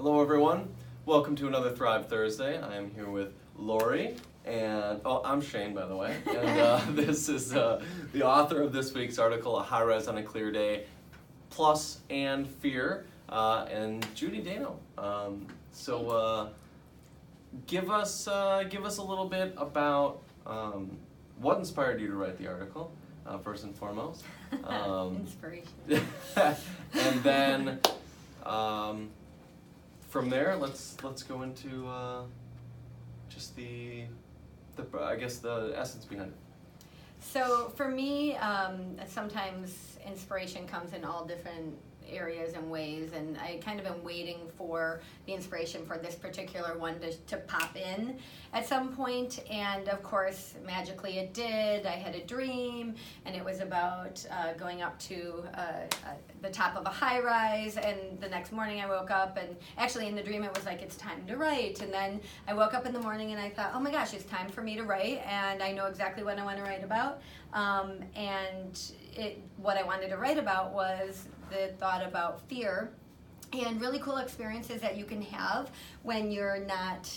Hello everyone, welcome to another Thrive Thursday. I am here with Lori and, I'm Shane by the way, and this is the author of this week's article, A High Rise on a Clear Day, Plus and Fear, and Judy Dano. Give us a little bit about what inspired you to write the article, first and foremost. Inspiration. And then from there, let's go into just the essence behind it. So for me, sometimes inspiration comes in all different areas and ways, and I kind of am waiting for the inspiration for this particular one to pop in at some point, and of course magically it did. I had a dream, and it was about going up to the top of a high rise, and the next morning I woke up, and actually in the dream it was like, it's time to write, and then I woke up in the morning and I thought, oh my gosh, it's time for me to write, and I know exactly what I want to write about, what I wanted to write about was the thought about fear and really cool experiences that you can have when you're not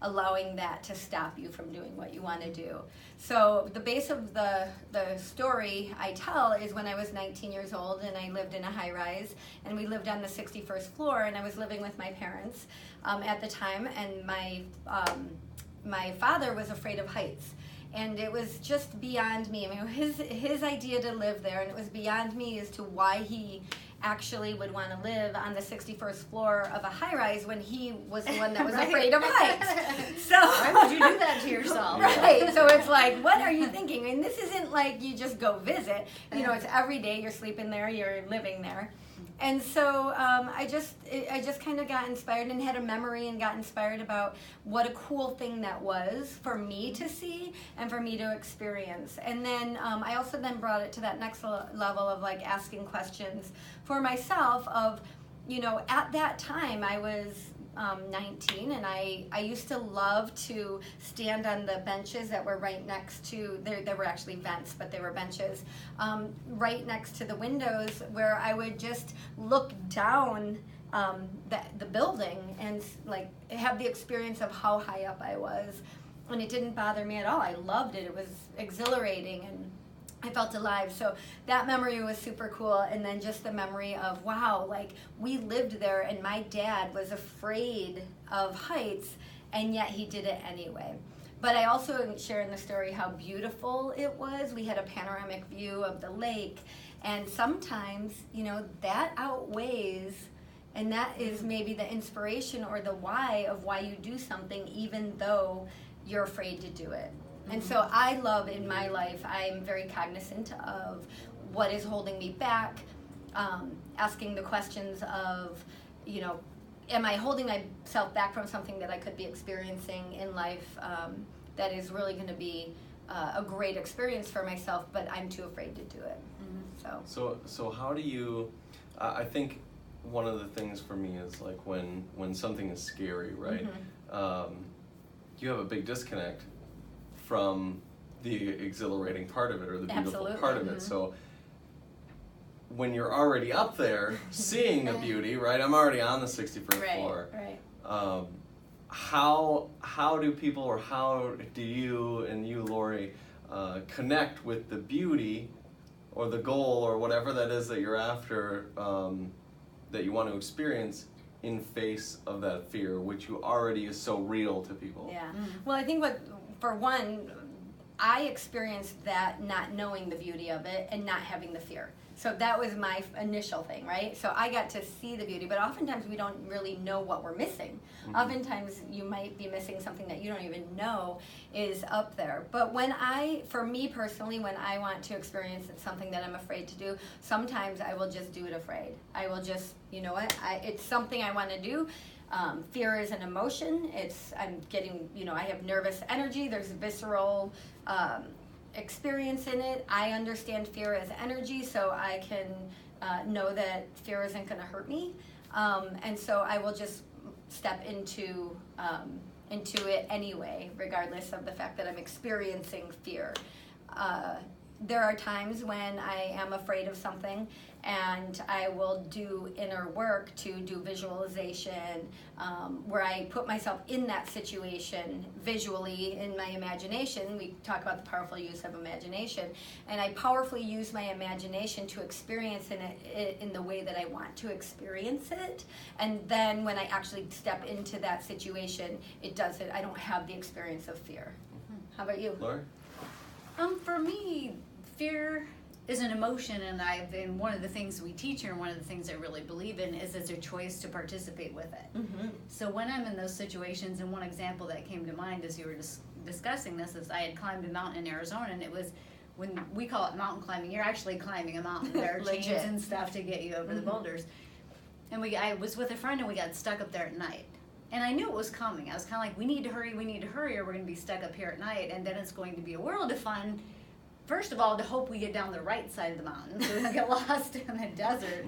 allowing that to stop you from doing what you want to do. So the base of the story I tell is when I was 19 years old and I lived in a high rise, and we lived on the 61st floor, and I was living with my parents at the time, and my father was afraid of heights. And it was just beyond me. I mean, his idea to live there, and it was beyond me as to why he actually would want to live on the 61st floor of a high-rise when he was the one that was Right. afraid of heights. So Why would you do that to yourself? Right. So it's like, what are you thinking? I mean, this isn't like you just go visit. You know, it's every day you're sleeping there, you're living there. And so I just kind of got inspired and had a memory and got inspired about what a cool thing that was for me to see and for me to experience. And then I also then brought it to that next level of like asking questions for myself of, you know, at that time I was 19, and I used to love to stand on the benches that were right next to, there were actually vents, but they were benches, right next to the windows, where I would just look down the building and like have the experience of how high up I was, and it didn't bother me at all. I loved it. It was exhilarating, and I felt alive. So that memory was super cool. And then just the memory of, wow, like we lived there and my dad was afraid of heights, and yet he did it anyway. But I also share in the story how beautiful it was. We had a panoramic view of the lake, and sometimes, you know, that outweighs, and that is maybe the inspiration or the why of why you do something even though you're afraid to do it. And so I love in my life, I'm very cognizant of what is holding me back, asking the questions of, you know, am I holding myself back from something that I could be experiencing in life that is really going to be a great experience for myself, but I'm too afraid to do it. So how do you, I think one of the things for me is like when something is scary, right? You have a big disconnect from the exhilarating part of it or the beautiful part of it. So when you're already up there seeing the beauty, right? I'm already on the 61st floor. Right. How do people, or how do you and you, Lori, connect with the beauty or the goal or whatever that is that you're after, that you want to experience in face of that fear, which you already is so real to people? Yeah. Well, I think for one, I experienced that not knowing the beauty of it and not having the fear. So that was my initial thing, right? So I got to see the beauty, but oftentimes we don't really know what we're missing. Oftentimes you might be missing something that you don't even know is up there. But for me personally, when I want to experience something that I'm afraid to do, sometimes I will just do it afraid. I will just, you know what, it's something I want to do. Fear is an emotion. I'm getting, you know, I have nervous energy. There's visceral experience in it. I understand fear as energy, so I can know that fear isn't going to hurt me. And so I will just step into it anyway, regardless of the fact that I'm experiencing fear. there are times when I am afraid of something, and I will do inner work to do visualization, where I put myself in that situation visually in my imagination. We talk about the powerful use of imagination, and I powerfully use my imagination to experience it in the way that I want to experience it. And then when I actually step into that situation, it does it. I don't have the experience of fear. How about you? Lori? For me, fear is an emotion, and one of the things we teach here, and one of the things I really believe in, is it's a choice to participate with it. Mm-hmm. So when I'm in those situations, and one example that came to mind as you were discussing this is I had climbed a mountain in Arizona, and it was, when we call it mountain climbing, you're actually climbing a mountain. There are chains Legit. and stuff to get you over the boulders. And I was with a friend, and we got stuck up there at night. And I knew it was coming. I was kind of like, we need to hurry, or we're going to be stuck up here at night, and then it's going to be a world of fun. First of all, to hope we get down the right side of the mountain so we don't get lost in the desert,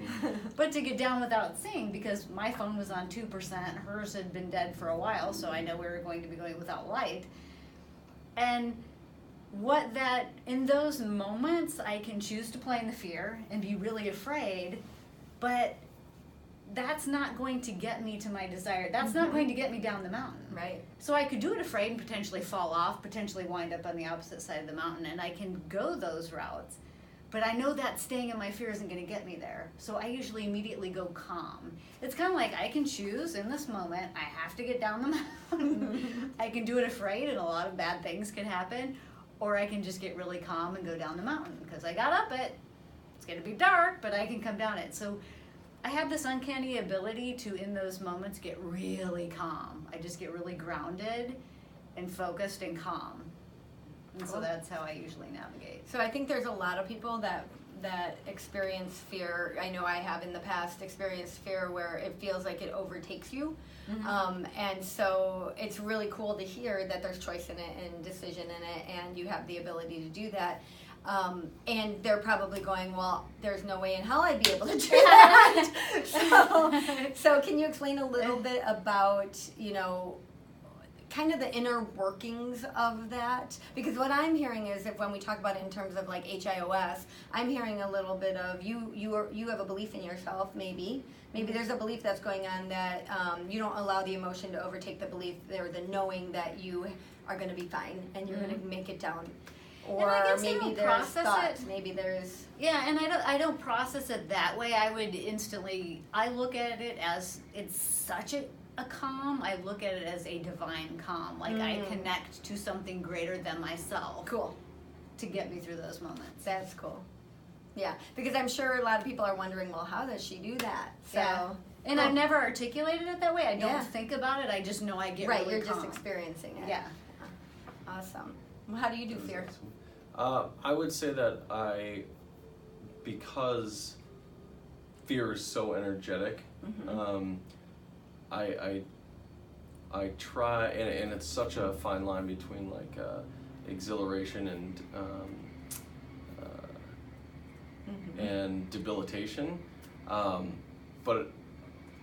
but to get down without seeing, because my phone was on 2%, hers had been dead for a while, so I know we were going to be going without light. And in those moments, I can choose to play in the fear and be really afraid, but that's not going to get me to my desire. That's not going to get me down the mountain. Right. So I could do it afraid and potentially fall off, potentially wind up on the opposite side of the mountain, and I can go those routes. But I know that staying in my fear isn't going to get me there. So I usually immediately go calm. It's kind of like I can choose in this moment, I have to get down the mountain. I can do it afraid, and a lot of bad things can happen. Or I can just get really calm and go down the mountain because I got up it. It's going to be dark, but I can come down it. So I have this uncanny ability to, in those moments, get really calm. I just get really grounded and focused and calm. And so that's how I usually navigate. So I think there's a lot of people that experience fear. I know I have in the past experienced fear where it feels like it overtakes you. Mm-hmm. And so it's really cool to hear that there's choice in it and decision in it, and you have the ability to do that. And they're probably going, well, there's no way in hell I'd be able to do that. So can you explain a little bit about, kind of the inner workings of that? Because what I'm hearing is, if when we talk about it in terms of like HIOS, I'm hearing a little bit of you have a belief in yourself, maybe there's a belief that's going on that you don't allow the emotion to overtake the belief, or the knowing that you are going to be fine and you're going to make it down. Or maybe there's thoughts. Maybe there's and I don't process it that way. I look at it as it's such a calm. I look at it as a divine calm. Like I connect to something greater than myself. Cool. To get me through those moments. That's cool. Yeah, because I'm sure a lot of people are wondering, well, how does she do that? So, yeah. And I've never articulated it that way. I don't think about it. I just know I get really you're calm. just experiencing it. Yeah. Awesome. Well, how do you do fear? I would say that because fear is so energetic, I try, and it's such a fine line between like exhilaration and debilitation, but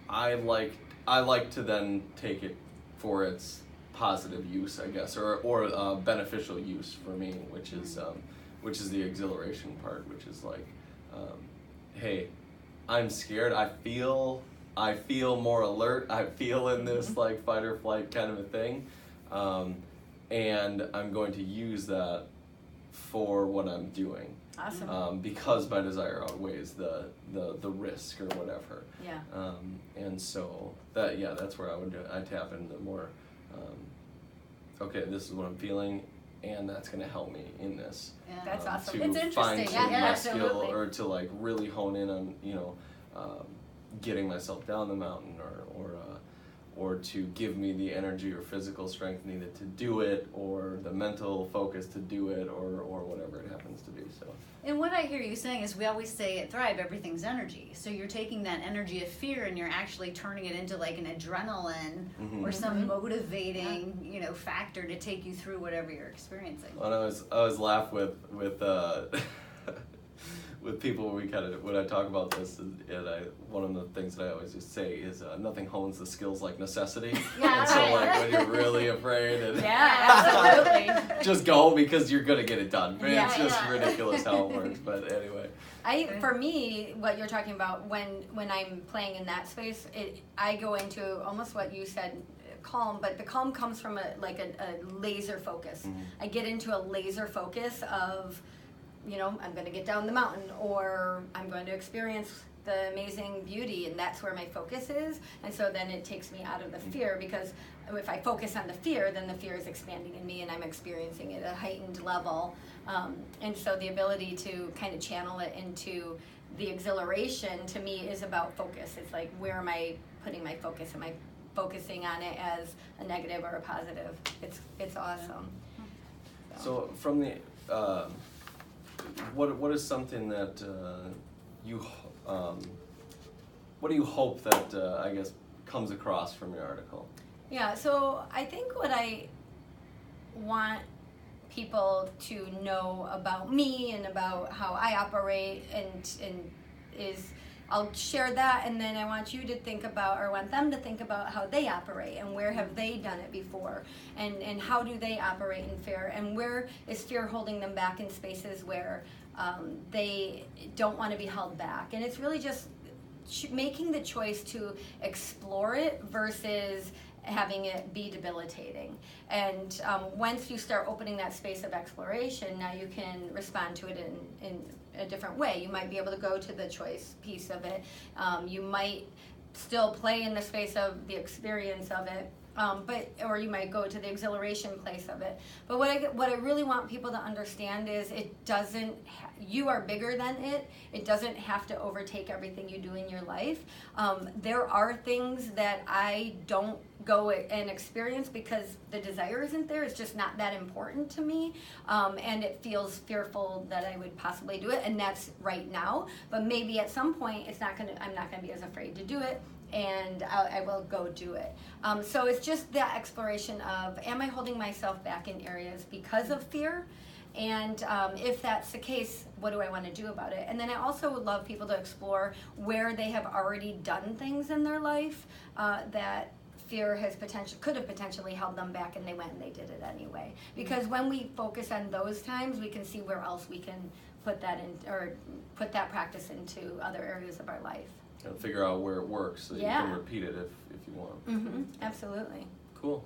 I like to then take it for its positive use, I guess, or beneficial use for me, which is the exhilaration part, which is like, hey, I'm scared. I feel more alert. I feel in this like fight or flight kind of a thing, and I'm going to use that for what I'm doing. Awesome. Because my desire outweighs the risk or whatever. Yeah. And so that's where I would do it. I tap into more. Okay, this is what I'm feeling, and that's going to help me in this. Yeah. That's awesome. To It's interesting. fine-tune my skill, Absolutely. or to like really hone in on getting myself down the mountain, or to give me the energy or physical strength needed to do it, or the mental focus to do it, or whatever it happens to be. So. And what I hear you saying is, we always say at Thrive, everything's energy. So you're taking that energy of fear and you're actually turning it into like an adrenaline or some motivating, factor to take you through whatever you're experiencing. Well, I always laugh with with people when I talk about this, and one of the things that I always just say is nothing hones the skills like necessity. Yeah, and so right. like when you're really afraid, and Yeah, absolutely. just go because you're gonna get it done. Yeah, It's just yeah. ridiculous how it works. But anyway, For me, what you're talking about when I'm playing in that space, I go into almost what you said, calm, but the calm comes from a laser focus. Mhm. I get into a laser focus of, I'm going to get down the mountain, or I'm going to experience the amazing beauty, and that's where my focus is. And so then it takes me out of the fear, because if I focus on the fear, then the fear is expanding in me and I'm experiencing it at a heightened level. And so the ability to kind of channel it into the exhilaration, to me, is about focus. It's like, where am I putting my focus? Am I focusing on it as a negative or a positive? It's awesome. so from the what is something that what do you hope that I guess comes across from your article? Yeah, so I think what I want people to know about me and about how I operate and is, I'll share that, and then I want you to think about, or want them to think about, how they operate and where have they done it before, and how do they operate in fear, and where is fear holding them back in spaces where they don't want to be held back. And it's really just making the choice to explore it versus having it be debilitating. And once you start opening that space of exploration, now you can respond to it in a different way. You might be able to go to the choice piece of it. You might still play in the space of the experience of it, or you might go to the exhilaration place of it. But what I really want people to understand is, it doesn't. You are bigger than it. It doesn't have to overtake everything you do in your life. There are things that I don't go and experience because the desire isn't there. It's just not that important to me, and it feels fearful that I would possibly do it, and that's right now. But maybe at some point, I'm not gonna be as afraid to do it, and I will go do it. So it's just that exploration of, am I holding myself back in areas because of fear? And if that's the case, what do I want to do about it? And then I also would love people to explore where they have already done things in their life that fear could have potentially held them back, and they went and they did it anyway. Because when we focus on those times, we can see where else we can put that in, or put that practice into other areas of our life. And figure out where it works so you Yeah. can repeat it if you want. Mm-hmm. Absolutely. Cool.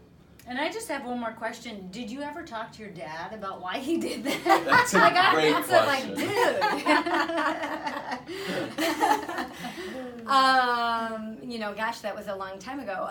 And I just have one more question. Did you ever talk to your dad about why he did that? That's a great question. Gosh, that was a long time ago.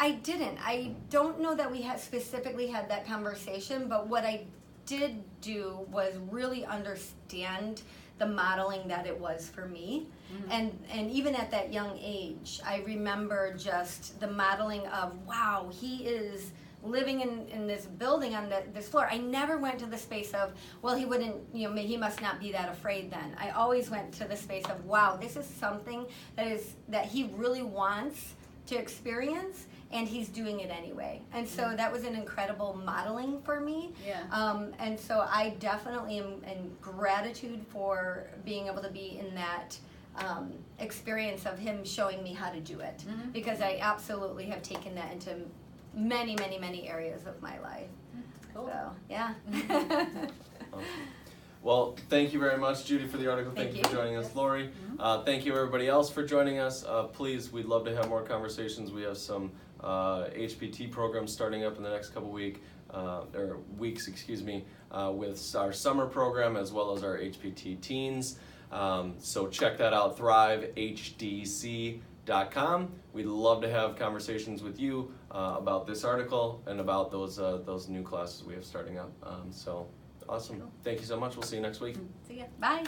I didn't. I don't know that we specifically had that conversation, but what I did do was really understand the modeling that it was for me. Mm-hmm. And even at that young age, I remember just the modeling of, wow, he is living in this building on this floor. I never went to the space of, well, he wouldn't, he must not be that afraid then. I always went to the space of, wow, this is something that he really wants to experience, and he's doing it anyway. And so that was an incredible modeling for me. Yeah. And so I definitely am in gratitude for being able to be in that experience of him showing me how to do it. Mm-hmm. Because I absolutely have taken that into many, many, many areas of my life. Cool. So, yeah. Awesome. Well, thank you very much, Judy, for the article. Thank you for joining us, Lori. Thank you, everybody else, for joining us. Please, we'd love to have more conversations. We have some HPT programs starting up in the next couple weeks, with our summer program as well as our HPT teens. So check that out, thrivehdc.com. We'd love to have conversations with you about this article and about those new classes we have starting up. So awesome. Cool. Thank you so much. We'll see you next week. See ya. Bye.